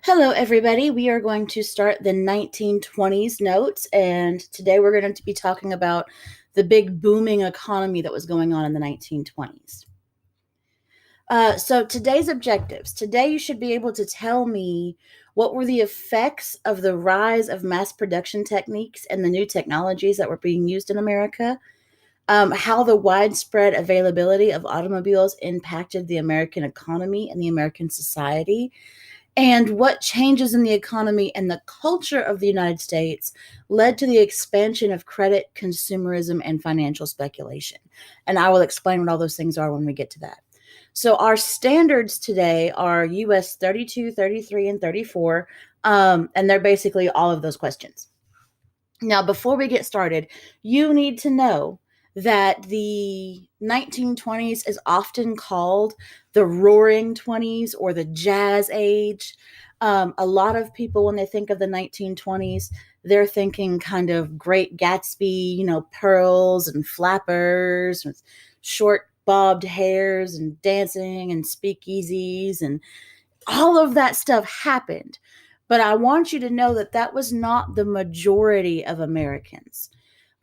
Hello, everybody. We are going to start the 1920s notes, and today we're going to be talking about the big booming economy that was going on in the 1920s. So, today's objectives. Today, you should be able to tell me what were the effects of the rise of mass production techniques and the new technologies that were being used in America, how the widespread availability of automobiles impacted the American economy and the American society, and what changes in the economy and the culture of the United States led to the expansion of credit, consumerism, and financial speculation. And I will explain what all those things are when we get to that. So, our standards today are US 32, 33, and 34, and they're basically all of those questions. Now, before we get started, you need to know that the 1920s is often called the Roaring 20s or the Jazz Age. A lot of people, when they think of the 1920s, they're thinking kind of Great Gatsby, pearls and flappers, with short bobbed hairs and dancing and speakeasies, and all of that stuff happened. But I want you to know that that was not the majority of Americans.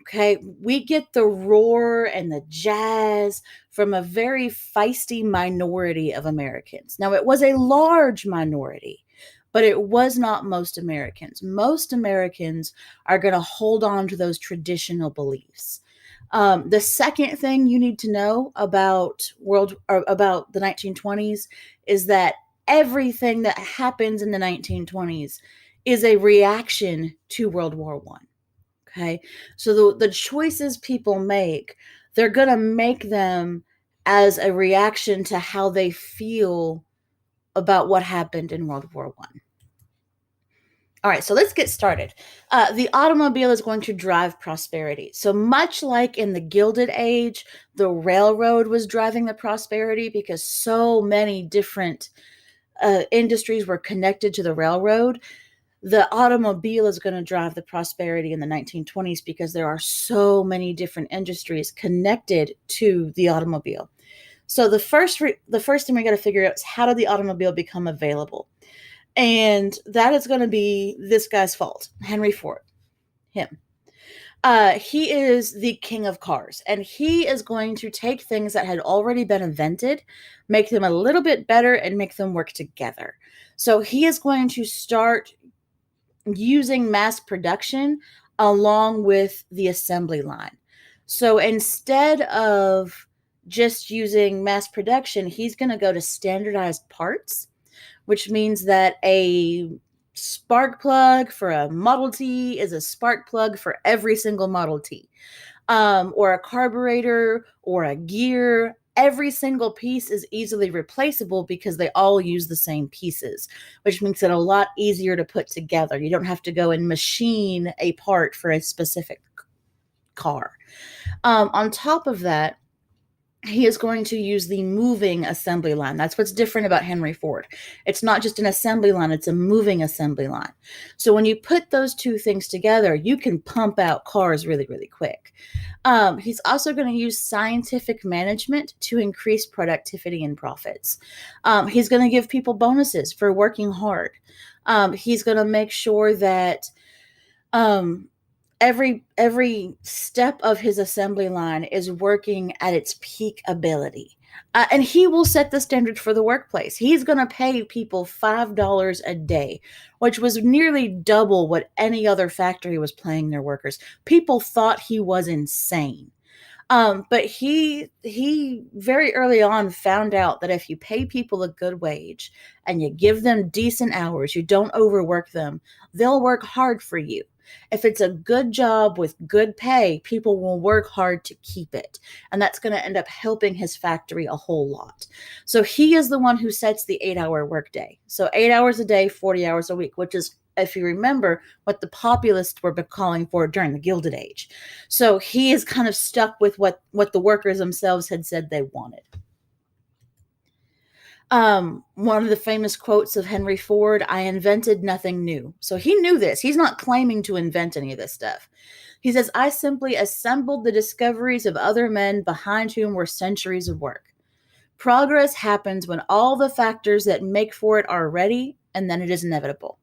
Okay, we get the roar and the jazz from a very feisty minority of Americans. Now, it was a large minority, but it was not most Americans. Most Americans are going to hold on to those traditional beliefs. The second thing you need to know about the 1920s is that everything that happens in the 1920s is a reaction to World War One. Okay. So the choices people make, they're going to make them as a reaction to how they feel about what happened in World War One. All right, so let's get started. The automobile is going to drive prosperity. So much like in the Gilded Age, the railroad was driving the prosperity because so many different industries were connected to the railroad. The automobile is going to drive the prosperity in the 1920s because there are so many different industries connected to the automobile. So the first thing we got to figure out is, how did the automobile become available? And that is going to be this guy's fault, Henry Ford, him. He is the king of cars, and he is going to take things that had already been invented, make them a little bit better, and make them work together. So he is going to start using mass production along with the assembly line. So instead of just using mass production, he's going to go to standardized parts, which means that a spark plug for a Model T is a spark plug for every single Model T, or a carburetor or a gear. Every single piece is easily replaceable because they all use the same pieces, which makes it a lot easier to put together. You don't have to go and machine a part for a specific car. On top of that, he is going to use the moving assembly line. That's what's different about Henry Ford. It's not just an assembly line, it's a moving assembly line. So when you put those two things together, you can pump out cars really, really quick. He's also going to use scientific management to increase productivity and profits. He's going to give people bonuses for working hard. He's going to make sure that every step of his assembly line is working at its peak ability. And he will set the standard for the workplace. He's going to pay people $5 a day, which was nearly double what any other factory was paying their workers. People thought he was insane. But he very early on found out that if you pay people a good wage and you give them decent hours, you don't overwork them, they'll work hard for you. If it's a good job with good pay, people will work hard to keep it. And that's going to end up helping his factory a whole lot. So he is the one who sets the 8-hour workday. So 8 hours a day, 40 hours a week, which is, if you remember, what the populists were calling for during the Gilded Age. So he is kind of stuck with what the workers themselves had said they wanted. One of the famous quotes of Henry Ford, "I invented nothing new." So he knew this. He's not claiming to invent any of this stuff. He says, "I simply assembled the discoveries of other men behind whom were centuries of work. Progress happens when all the factors that make for it are ready and then it is inevitable.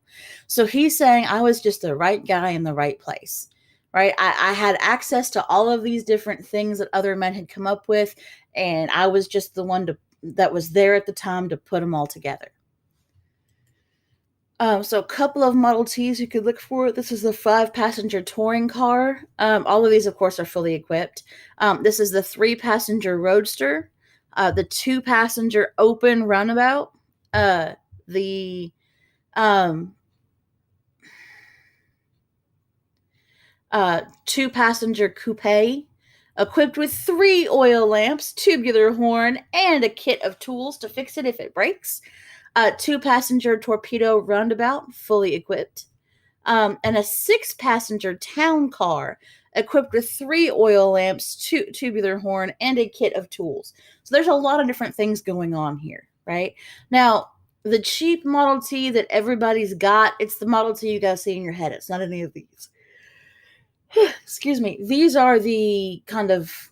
So he's saying I was just the right guy in the right place, right? I had access to all of these different things that other men had come up with, and I was just the one that was there at the time to put them all together. So a couple of Model Ts you could look for. This is the 5-passenger touring car. All of these, of course, are fully equipped. This is the 3-passenger roadster, the 2-passenger open runabout, the um, 2-passenger coupe, equipped with 3 oil lamps, tubular horn, and a kit of tools to fix it if it breaks. 2-passenger torpedo roundabout, fully equipped. And a 6-passenger town car equipped with 3 oil lamps, tubular horn, and a kit of tools. So there's a lot of different things going on here, right? Now, the cheap Model T that everybody's got, it's the Model T you guys see in your head. It's not any of these. Excuse me. These are the kind of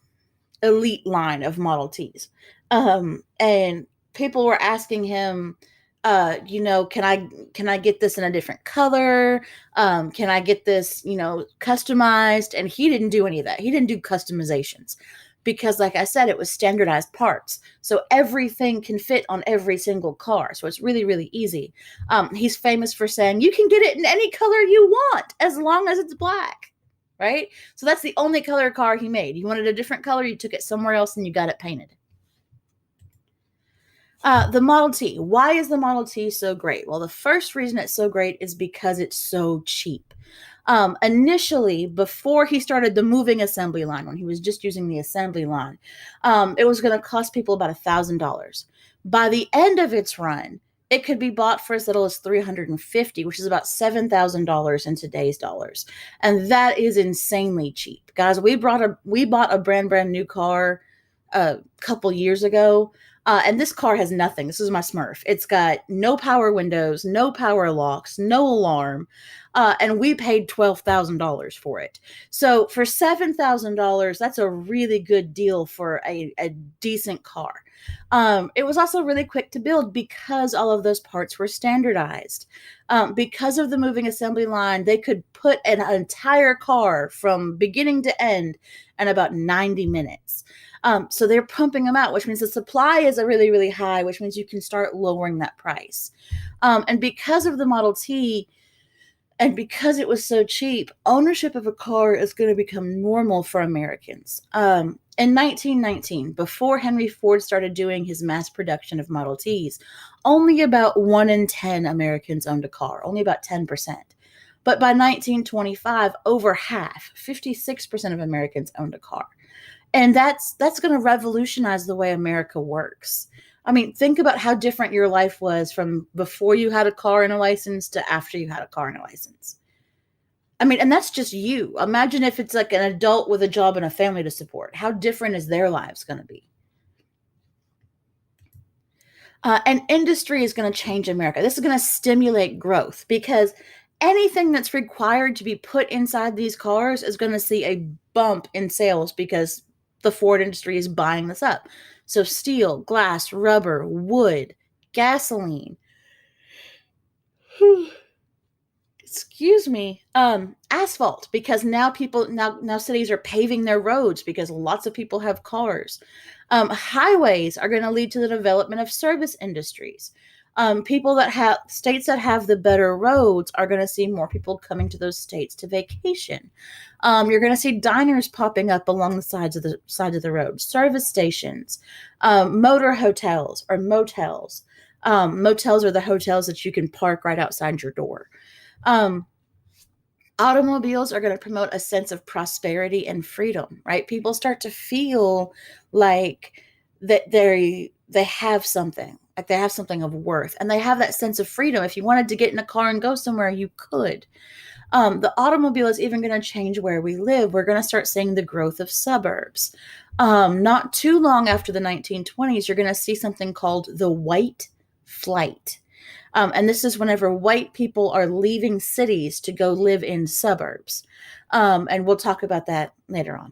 elite line of Model Ts. And people were asking him, can I get this in a different color? Can I get this, customized? And he didn't do any of that. He didn't do customizations because, like I said, it was standardized parts. So everything can fit on every single car. So it's really, really easy. He's famous for saying, you can get it in any color you want as long as it's black. Right? So that's the only color car he made. You wanted a different color, you took it somewhere else and you got it painted. The Model T. Why is the Model T so great? Well, the first reason it's so great is because it's so cheap. Initially, before he started the moving assembly line, when he was just using the assembly line, it was going to cost people about $1,000. By the end of its run, it could be bought for as little as $350, which is about $7,000 in today's dollars, and that is insanely cheap, guys. We bought a brand new car a couple years ago. And this car has nothing. This is my Smurf. It's got no power windows, no power locks, no alarm, and we paid $12,000 for it. So for $7,000, that's a really good deal for a decent car. It was also really quick to build because all of those parts were standardized. Because of the moving assembly line, they could put an entire car from beginning to end in about 90 minutes. So they're pumping them out, which means the supply is really, really high, which means you can start lowering that price. And because of the Model T, and because it was so cheap, ownership of a car is going to become normal for Americans. In 1919, before Henry Ford started doing his mass production of Model Ts, only about 1 in 10 Americans owned a car, only about 10%. But by 1925, over half, 56% of Americans owned a car. And that's going to revolutionize the way America works. I mean, think about how different your life was from before you had a car and a license to after you had a car and a license. I mean, and that's just you. Imagine if it's like an adult with a job and a family to support. How different is their lives going to be? And industry is going to change America. This is going to stimulate growth because anything that's required to be put inside these cars is going to see a bump in sales because the Ford industry is buying this up. So steel, glass, rubber, wood, gasoline, excuse me, asphalt, because now cities are paving their roads because lots of people have cars. Highways are going to lead to the development of service industries. States that have the better roads are going to see more people coming to those states to vacation. You're going to see diners popping up along the sides of the road, service stations, motor hotels or motels. Motels are the hotels that you can park right outside your door. Automobiles are going to promote a sense of prosperity and freedom, right? People start to feel like that they have something, like they have something of worth, and they have that sense of freedom. If you wanted to get in a car and go somewhere, you could. The automobile is even going to change where we live. We're going to start seeing the growth of suburbs. Not too long after the 1920s, you're going to see something called the white flight. And this is whenever white people are leaving cities to go live in suburbs. And we'll talk about that later on.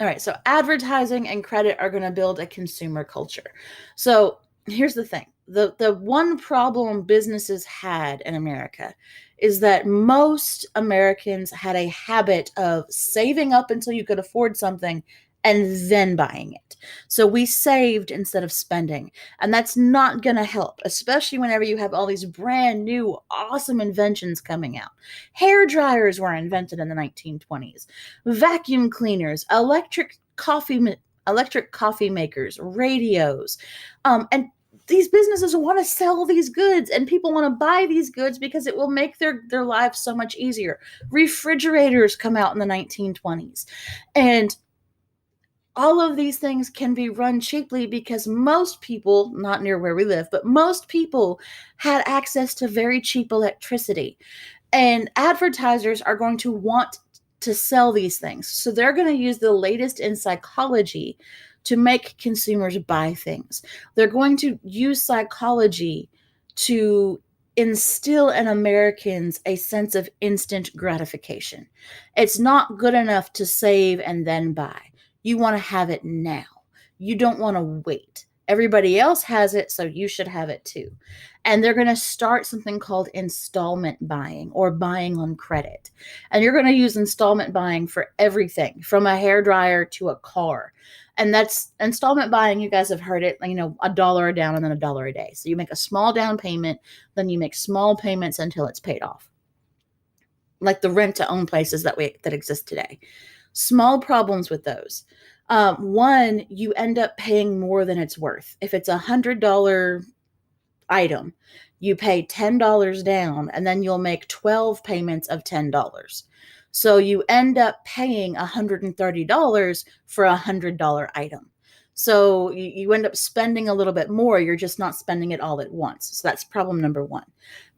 All right, so advertising and credit are going to build a consumer culture. So Here's the thing. The one problem businesses had in America is that most Americans had a habit of saving up until you could afford something and then buying it. So we saved instead of spending. And that's not going to help, especially whenever you have all these brand new awesome inventions coming out. Hair dryers were invented in the 1920s, vacuum cleaners, electric coffee makers, radios, and these businesses want to sell these goods and people want to buy these goods because it will make their lives so much easier. Refrigerators come out in the 1920s, and all of these things can be run cheaply because most people, not near where we live, but most people had access to very cheap electricity. And advertisers are going to want to sell these things. So they're going to use the latest in psychology to make consumers buy things. They're going to use psychology to instill in Americans a sense of instant gratification. It's not good enough to save and then buy. You want to have it now. You don't want to wait. Everybody else has it, so you should have it too. And they're going to start something called installment buying or buying on credit. And you're going to use installment buying for everything from a hair dryer to a car. And that's installment buying. You guys have heard it, $1 down and then $1 a day. So you make a small down payment, then you make small payments until it's paid off. Like the rent to own places that exist today. Small problems with those. One, you end up paying more than it's worth. If it's $100 item, you pay $10 down and then you'll make 12 payments of $10. So you end up paying $130 for a $100 item. So you end up spending a little bit more. You're just not spending it all at once. So that's problem number one.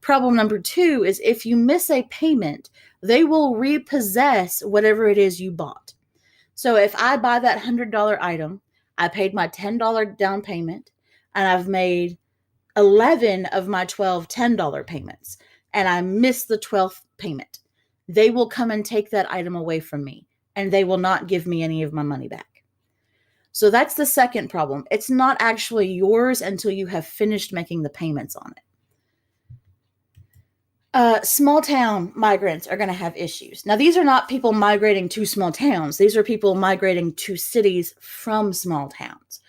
Problem number two is if you miss a payment, they will repossess whatever it is you bought. So if I buy that $100 item, I paid my $10 down payment, and I've made 11 of my 12 $10 payments, and I miss the 12th payment, they will come and take that item away from me, and they will not give me any of my money back. So that's the second problem. It's not actually yours until you have finished making the payments on it. Small town migrants are going to have issues. Now, these are not people migrating to small towns. These are people migrating to cities from small towns.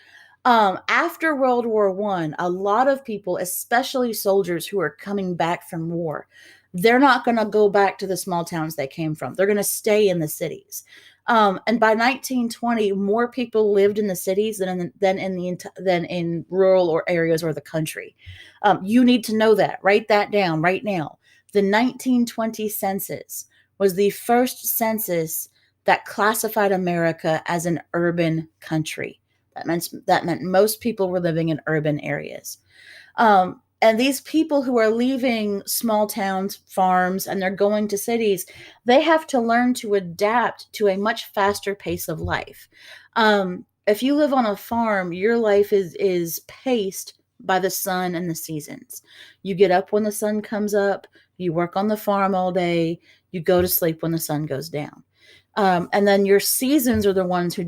After World War I, a lot of people, especially soldiers who are coming back from war, they're not going to go back to the small towns they came from. They're going to stay in the cities. And by 1920, more people lived in the cities than in rural or areas or the country. You need to know that. Write that down right now. The 1920 census was the first census that classified America as an urban country. That meant most people were living in urban areas. And these people who are leaving small towns, farms, and they're going to cities, they have to learn to adapt to a much faster pace of life. If you live on a farm, your life is paced by the sun and the seasons. You get up when the sun comes up, you work on the farm all day, you go to sleep when the sun goes down. And then your seasons are the ones who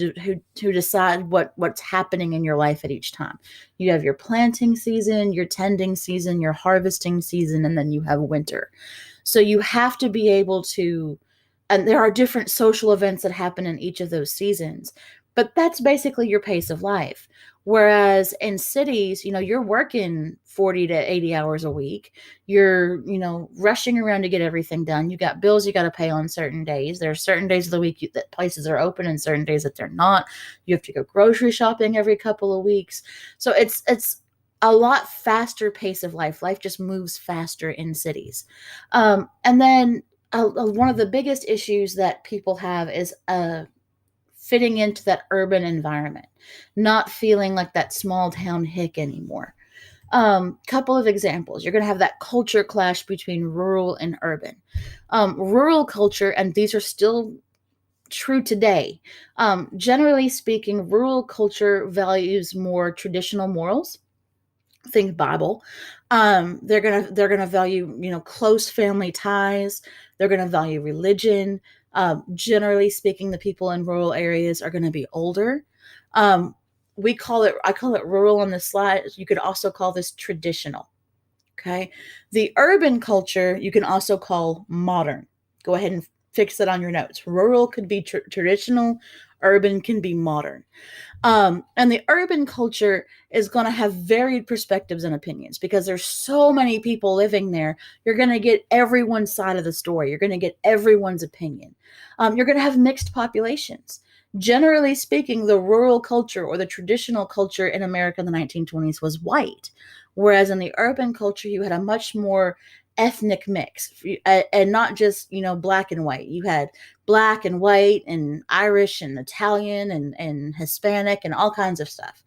decide what's happening in your life at each time. You have your planting season, your tending season, your harvesting season, and then you have winter. So you have to be able to, and there are different social events that happen in each of those seasons, but that's basically your pace of life. Whereas in cities, you're working 40 to 80 hours a week. You're, rushing around to get everything done. You got bills you got to pay on certain days. There are certain days of the week that places are open and certain days that they're not. You have to go grocery shopping every couple of weeks. So it's a lot faster pace of life. Life just moves faster in cities. And then one of the biggest issues that people have is fitting into that urban environment, not feeling like that small town hick anymore. Couple of examples. You're going to have that culture clash between rural and urban. Rural culture, and these are still true today. Generally speaking, rural culture values more traditional morals. Think Bible. They're gonna value close family ties. They're gonna value religion. Generally speaking, the people in rural areas are going to be older. I call it rural on the slide. You could also call this traditional. Okay. The urban culture you can also call modern. Go ahead and fix it on your notes. Rural could be traditional, urban can be modern. And the urban culture is going to have varied perspectives and opinions because there's so many people living there. You're going to get everyone's side of the story. You're going to get everyone's opinion. You're going to have mixed populations. Generally speaking, the rural culture or the traditional culture in America in the 1920s was white, whereas in the urban culture, you had a much more ethnic mix, and not just black and white. You had black and white and Irish and Italian and Hispanic and all kinds of stuff.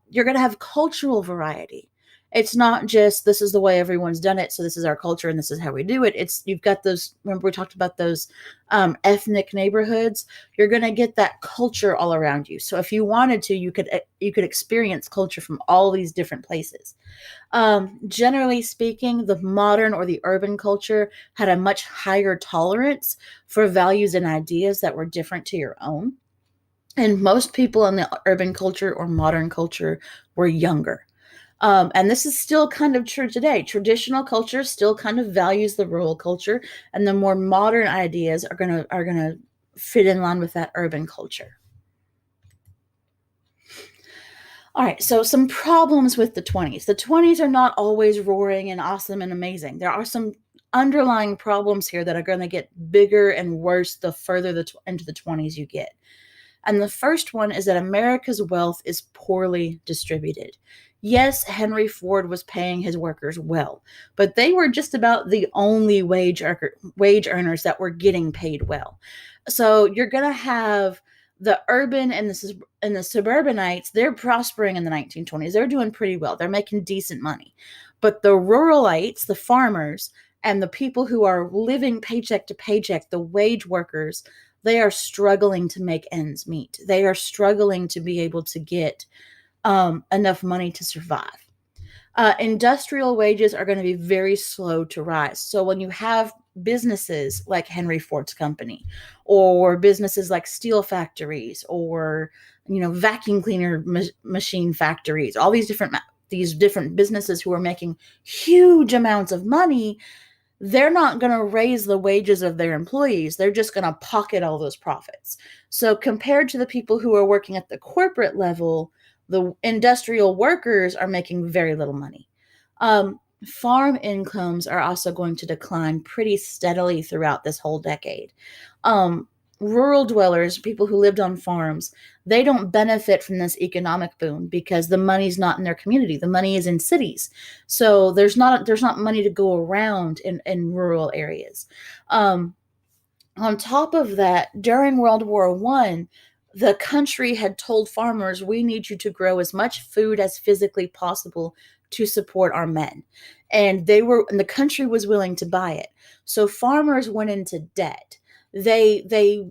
You're going to have cultural variety. It's not just this is the way everyone's done it, so this is our culture and this is how we do it. It's you've got those. Remember we talked about those ethnic neighborhoods. You're going to get that culture all around you. So if you wanted to, you could experience culture from all these different places. Generally speaking, the modern or the urban culture had a much higher tolerance for values and ideas that were different to your own. And most people in the urban culture or modern culture were younger. And this is still kind of true today. Traditional culture still kind of values the rural culture, and the more modern ideas are gonna fit in line with that urban culture. All right, so some problems with the 20s. The 20s are not always roaring and awesome and amazing. There are some underlying problems here that are going to get bigger and worse the further into the 20s you get. And the first one is that America's wealth is poorly distributed. Yes, Henry Ford was paying his workers well, but they were just about the only wage earners that were getting paid well. So you're going to have the urban and the suburbanites, they're prospering in the 1920s. They're doing pretty well. They're making decent money. But the ruralites, the farmers, and the people who are living paycheck to paycheck, the wage workers, they are struggling to make ends meet. They are struggling to be able to get enough money to survive. Industrial wages are going to be very slow to rise. So when you have businesses like Henry Ford's company, or businesses like steel factories, or vacuum cleaner machine factories, all these different businesses who are making huge amounts of money, they're not going to raise the wages of their employees. They're just going to pocket all those profits. So compared to the people who are working at the corporate level, the industrial workers are making very little money. Farm incomes are also going to decline pretty steadily throughout this whole decade. Rural dwellers, people who lived on farms, they don't benefit from this economic boom because the money's not in their community. The money is in cities. So there's not money to go around in rural areas. On top of that, during World War I, the country had told farmers, we need you to grow as much food as physically possible to support our men. And the country was willing to buy it. So farmers went into debt. They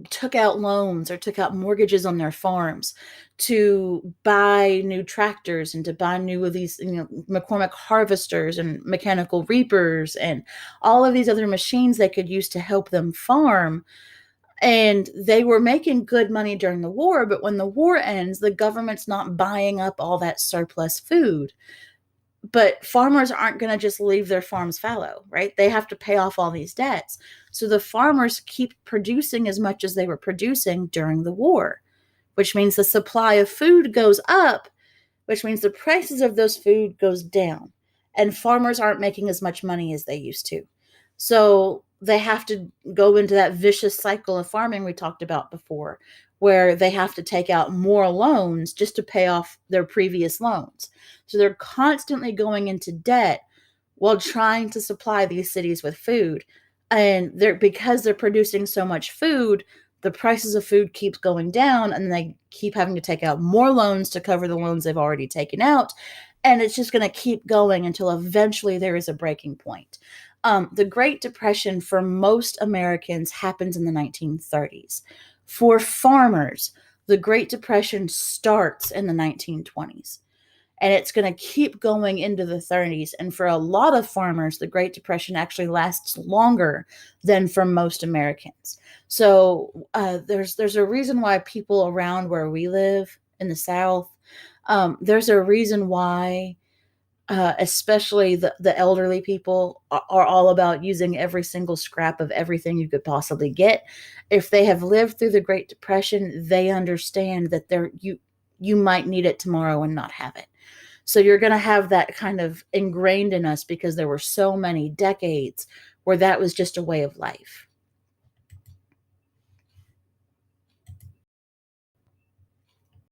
took out loans or took out mortgages on their farms to buy new tractors and to buy new of these, McCormick harvesters and mechanical reapers and all of these other machines they could use to help them farm. And they were making good money during the war, but when the war ends, the government's not buying up all that surplus food. But farmers aren't going to just leave their farms fallow, right? They have to pay off all these debts. So the farmers keep producing as much as they were producing during the war, which means the supply of food goes up, which means the prices of those food goes down. And farmers aren't making as much money as they used to. So they have to go into that vicious cycle of farming we talked about before, where they have to take out more loans just to pay off their previous loans. So they're constantly going into debt while trying to supply these cities with food. And because they're producing so much food, the prices of food keeps going down, and they keep having to take out more loans to cover the loans they've already taken out. And it's just going to keep going until eventually there is a breaking point. The Great Depression for most Americans happens in the 1930s. For farmers, the Great Depression starts in the 1920s. and it's going to keep going into the 30s. And for a lot of farmers, the Great Depression actually lasts longer than for most Americans. So there's a reason why people around where we live in the South, there's a reason why especially the elderly people are all about using every single scrap of everything you could possibly get. If they have lived through the Great Depression, they understand that you might need it tomorrow and not have it. So you're going to have that kind of ingrained in us because there were so many decades where that was just a way of life.